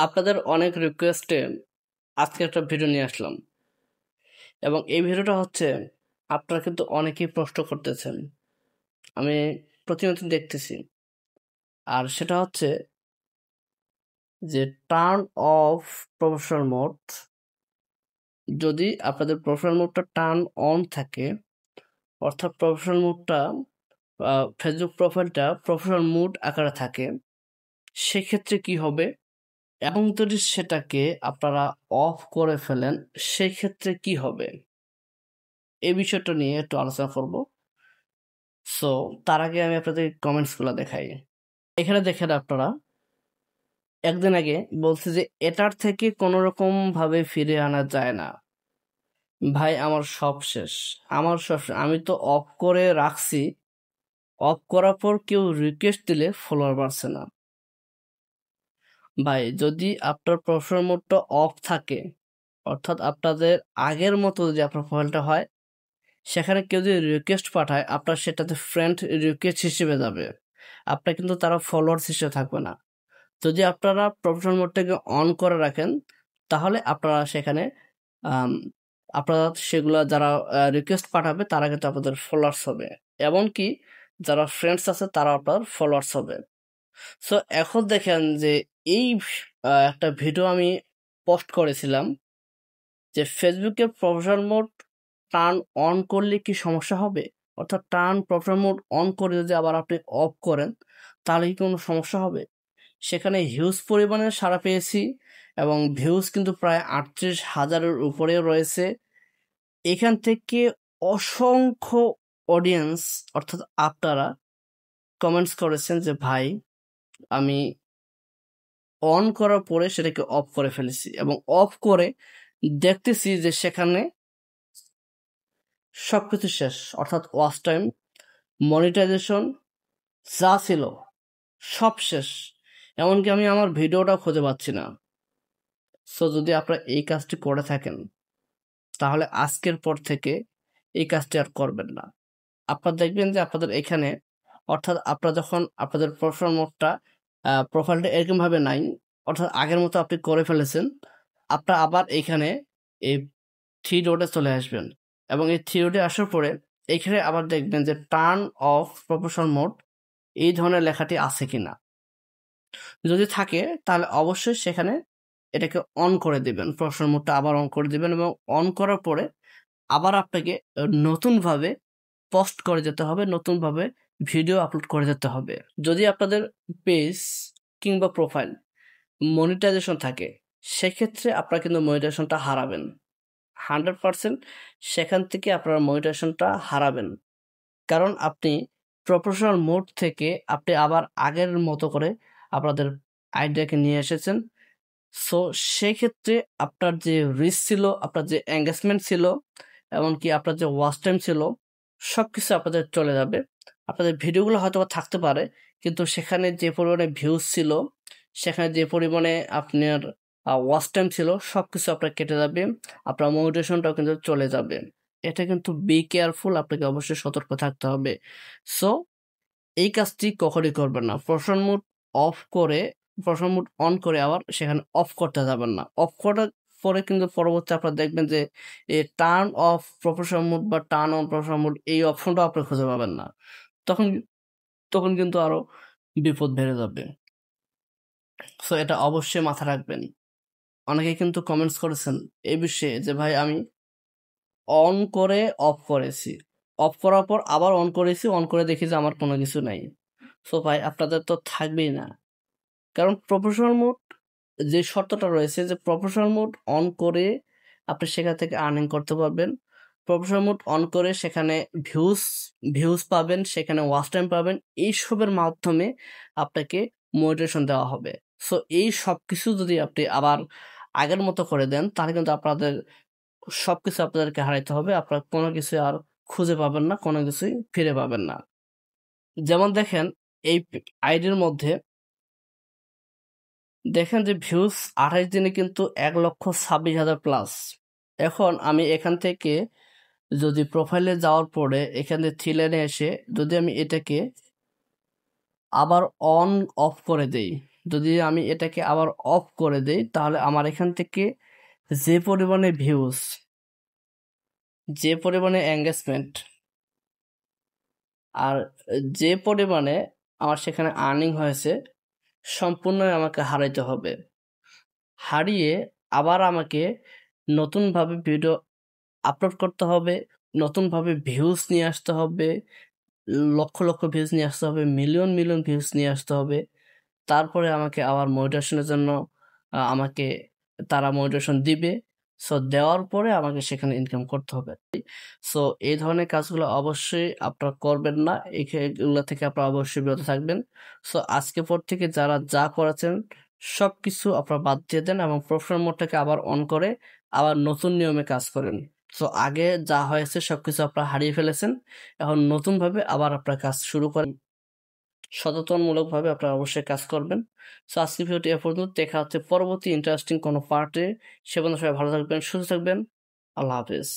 আপনাদের অনেক রিকোয়েস্টে আজকে একটা ভিডিও নিয়ে আসলাম এবং এই ভিডিওটা হচ্ছে আপনারা কিন্তু অনেকেই প্রশ্ন করতেছেন, আমি প্রতিনিয়ত দেখতেছি। আর সেটা হচ্ছে যে টার্ন অফ প্রফেশনাল মোড। যদি আপনাদের প্রফেশনাল মোডটা টার্ন অন থাকে, অর্থাৎ প্রফেশনাল মোডটা ফেসবুক প্রোফাইলটা প্রফেশনাল মোড আকারে থাকে, সেক্ষেত্রে কি হবে? এবং যদি সেটাকে আপনারা অফ করে ফেলেন, সেক্ষেত্রে কি হবে? এই বিষয়টা নিয়ে একটু আলোচনা করব। সো তার আগে আমি আপনাদের কমেন্টসগুলো দেখাই। এখানে দেখেন আপনারা, একদিন আগে বলছে যে এটার থেকে কোনো রকম ভাবে ফিরে আনা যায় না। ভাই আমার সব শেষ, আমি তো অফ করে রাখছি। অফ করার পর কেউ রিকোয়েস্ট দিলে ফলোয়ার বাড়ছে না। ভাই যদি আপনার প্রফেশনাল মোডটা অফ থাকে, অর্থাৎ আপনাদের আগের মতো যদি আপনার প্রোফাইলটা হয়, সেখানে কেউ যদি রিকোয়েস্ট পাঠায়, আপনার সেটাতে ফ্রেন্ড রিকোয়েস্ট হিসেবে যাবে, আপনার কিন্তু তারা ফলোয়ার্স হিসেবে থাকবে না। যদি আপনারা প্রফেশনাল মোডটাকে অন করে রাখেন, তাহলে আপনারা সেখানে আপনারা সেগুলো যারা রিকোয়েস্ট পাঠাবে তারা কিন্তু আপনাদের ফলোয়ার্স হবে, এমনকি যারা ফ্রেন্ডস আছে তারা আপনার ফলোয়ার্স হবে। সো এখন দেখেন যে এই একটা ভিডিও আমি পোস্ট করেছিলাম যে ফেসবুকের প্রফেশনাল মোড টার্ন অন করলে কি সমস্যা হবে, অর্থাৎ প্রফেশনাল মোড অন করে যদি আবার আপনি অফ করেন, তাহলে কি কোনো সমস্যা হবে? সেখানে হিউজ পরিমাণে সাড়া পেয়েছি এবং ভিউজ কিন্তু প্রায় 38,000-এর উপরেও রয়েছে। এখান থেকে অসংখ্য অডিয়েন্স, অর্থাৎ আপনারা কমেন্টস করেছেন যে ভাই আমি অন করার পরে সেটাকে অফ করে ফেলেছি এবং অফ করে দেখতেছি যে সেখানে সবকিছু শেষ, অর্থাৎ ওয়াচ টাইম, মনিটাইজেশন যা ছিল সব শেষ। এমনকি আমি আমার ভিডিওটাও খুঁজে পাচ্ছি না। সো যদি আপনারা এই কাজটি করে থাকেন, তাহলে আজকের পর থেকে এই কাজটি আর করবেন না। আপনারা দেখবেন যে আপনাদের এখানে, অর্থাৎ আপনারা যখন আপনাদের প্রোফাইল মোডটা প্রোফাইলটা এরকমভাবে নাই, অর্থাৎ আগের মতো আপনি করে ফেলেছেন, আপনারা আবার এইখানে এই থ্রি ডটে চলে আসবেন এবং এই থ্রি ডটে আসার পরে এখানে আবার দেখবেন যে টার্ন অফ প্রফেশনাল মোড এই ধরনের লেখাটি আছে কিনা। যদি থাকে তাহলে অবশ্যই সেখানে এটাকে অন করে দিবেন, প্রফেশনাল মোডটা আবার অন করে দিবেন এবং অন করার পরে আবার আপনাকে নতুনভাবে পোস্ট করে যেতে হবে, নতুনভাবে ভিডিও আপলোড করে যেতে হবে। যদি আপনাদের পেজ কিংবা প্রোফাইল মনিটাইজেশন থাকে, সেক্ষেত্রে আপনারা কিন্তু মনিটাইজেশনটা হারাবেন 100%। সেখান থেকে আপনারা মনিটাইজেশনটা হারাবেন, কারণ আপনি প্রফেশনাল মোড থেকে আপনি আবার আগের মতো করে আপনাদের আইডিয়াকে নিয়ে এসেছেন। সো সেক্ষেত্রে আপনার যে রিচ ছিল, আপনার যে এঙ্গেজমেন্ট ছিল, এমনকি আপনার যে ওয়াচ টাইম ছিল, সব কিছু আপনাদের চলে যাবে। আপনাদের ভিডিওগুলো হয়তো বা থাকতে পারে, কিন্তু সেখানে যে পরিমাণে ভিউজ ছিল, সেখানে যে পরিমাণে আপনার ওয়াচ টাইম ছিল, সব কিছু আপনার কেটে যাবে, আপনার মোটিভেশনটাও কিন্তু চলে যাবে। এটা কিন্তু বি কেয়ারফুল, আপনাকে অবশ্যই সতর্ক থাকতে হবে। সো এই কাজটি কখনই করবেন না। প্রফেশনাল মোড অফ করে, প্রফেশনাল মোড অন করে আবার সেখানে অফ করতে যাবেন না। অফ করার পরে কিন্তু পরবর্তী আপনারা দেখবেন যে টার্ন অফ প্রফেশনাল মোড বা টার্ন অন প্রফেশনাল মোড এই অপশনটাও আপনি খুঁজে পাবেন না। তখন তখন কিন্তু আরো বিপদ বেড়ে যাবে। সো এটা অবশ্যই মাথায় রাখবেন। অনেকে কিন্তু কমেন্টস করেছেন এই বিষয়ে যে ভাই আমি অন করে অফ করেছি, অফ করার পর আবার অন করেছি, অন করে দেখি যে আমার কোনো কিছু নাই। সো ভাই আপনাদের তো থাকবেই না, কারণ প্রফেশনাল মোড যে শর্তটা রয়েছে যে প্রফেশনাল মোড অন করে আপনি সেখান থেকে আর্নিং করতে পারবেন। প্রফেশনাল মোড অন করে সেখানে ভিউজ ভিউজ পাবেন, সেখানে ওয়াচ টাইম পাবেন, এইসবের মাধ্যমে আপনাকে মোটিভেশন দেওয়া হবে। সো এই সব কিছু যদি আপনি আবার আগের মতো করে দেন, তাহলে কিন্তু আপনাদের সবকিছু আপনাদেরকে হারাইতে হবে, আপনার কোনো কিছু আর খুঁজে পাবেন না, কোনো কিছুই ফিরে পাবেন না। যেমন দেখেন এই আইডির মধ্যে দেখেন যে ভিউজ 28 দিনে কিন্তু 1,26,000 প্লাস। এখন আমি এখান থেকে যদি প্রোফাইলে যাওয়ার পরে এখানে থ্রি লাইনে এসে যদি আমি এটাকে আবার অন অফ করে দেই, যদি আমি এটাকে আবার অফ করে দেই তাহলে আমার এখান থেকে যে পরিমাণে ভিউজ, যে পরিমাণে এঙ্গেজমেন্ট আর যে পরিমাণে আমার সেখানে আর্নিং হয়েছে সম্পূর্ণই আমাকে হারাইতে হবে। হারিয়ে আবার আমাকে নতুনভাবে ভিডিও আপলোড করতে হবে, নতুনভাবে ভিউজ নিয়ে আসতে হবে, লক্ষ লক্ষ ভিউজ নিয়ে আসতে হবে, মিলিয়ন মিলিয়ন ভিউজ নিয়ে আসতে হবে। তারপরে আমাকে আবার মোটিভেশনের জন্য আমাকে তারা মোটিভেশন দিবে। সো দেওয়ার পরে আমাকে সেখানে ইনকাম করতে হবে। সো এই ধরনের কাজগুলো অবশ্যই আপনারা করবেন না, এগুলো থেকে আপনারা অবশ্যই বিরত থাকবেন। সো আজকে পর থেকে যারা যা করেছেন সব কিছু আপনারা বাদ দিয়ে দেন এবং প্রফেশনাল মোডটাকে আবার অন করে আবার নতুন নিয়মে কাজ করেন। সো আগে যা হয়েছে সবকিছু আপনারা হারিয়ে ফেলেছেন, এখন নতুনভাবে আবার আপনারা কাজ শুরু করেন। সচেতনমূলকভাবে আপনারা অবশ্যই কাজ করবেন। সো আজকের ভিডিওটি এ পর্যন্ত, দেখা হচ্ছে পরবর্তী ইন্টারেস্টিং কোনো পার্টে। সে পর্যন্ত সবাই ভালো থাকবেন, সুস্থ থাকবেন। আল্লাহ হাফেজ।